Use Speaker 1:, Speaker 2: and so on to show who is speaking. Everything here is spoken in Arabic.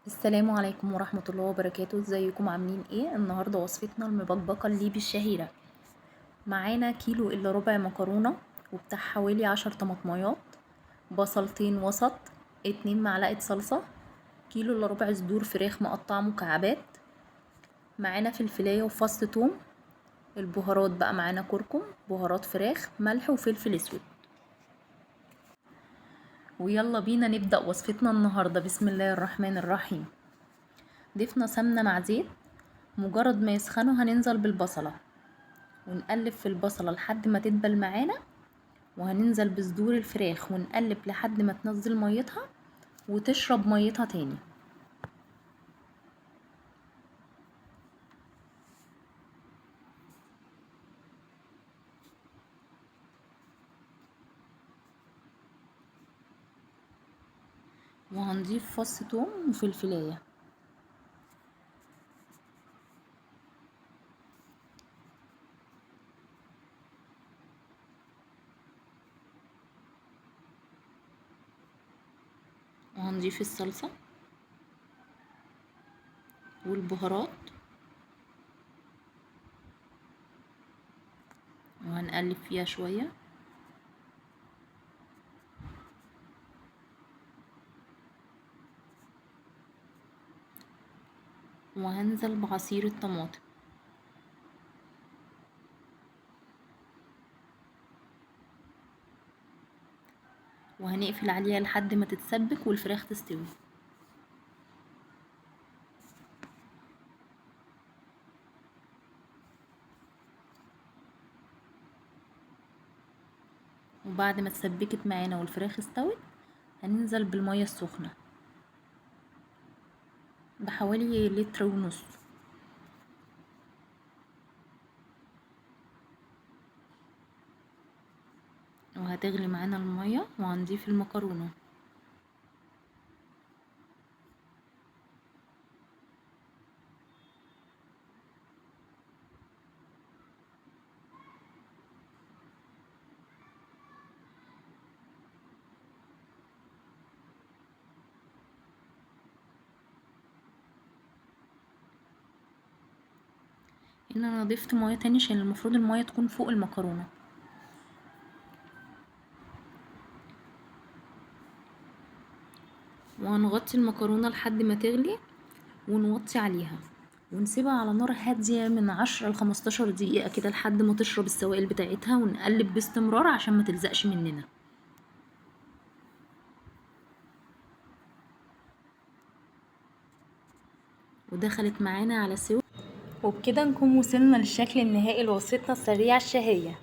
Speaker 1: السلام عليكم ورحمة الله وبركاته. ازيكم عاملين ايه؟ النهاردة وصفتنا المبكبكة الليبي الشهيرة. معانا كيلو الا ربع مكرونة، وبتاع حوالي 10 طماطميات، بصلتين وسط، 2 معلقة صلصة، كيلو الا ربع صدور فراخ مقطعة مكعبات، معانا فلفلاية وفص توم. البهارات بقى معانا كركم، بهارات فراخ، ملح وفلفل اسود. ويلا بينا نبدأ وصفتنا النهاردة. بسم الله الرحمن الرحيم. ضفنا سمنة مع زيت، مجرد ما يسخنوا هننزل بالبصلة ونقلب في البصلة لحد ما تدبل معانا، وهننزل بصدور الفراخ ونقلب لحد ما تنزل ميتها وتشرب ميتها تاني. وهنضيف فص توم وفلفلاية. وهنضيف الصلصة والبهارات، وهنقلب فيها شوية. وهنزل بعصير الطماطم، وهنقفل عليها لحد ما تتسبك والفراخ تستوي. وبعد ما اتسبكت معانا والفراخ استوت هننزل بالمية السخنة بحوالي لتر ونص. وهتغلي معانا المية وهنضيف المكرونة. ان انا ضفت ميه تاني عشان المفروض الميه تكون فوق المكرونه. وهنغطي المكرونه لحد ما تغلي ونوطي عليها ونسيبها على نار هاديه من 10 ل15 دقيقه كده لحد ما تشرب السوائل بتاعتها، ونقلب باستمرار عشان ما تلزقش مننا. ودخلت معانا على سوا، وبكده نكون وصلنا للشكل النهائي لوصفتنا السريعه الشهيه.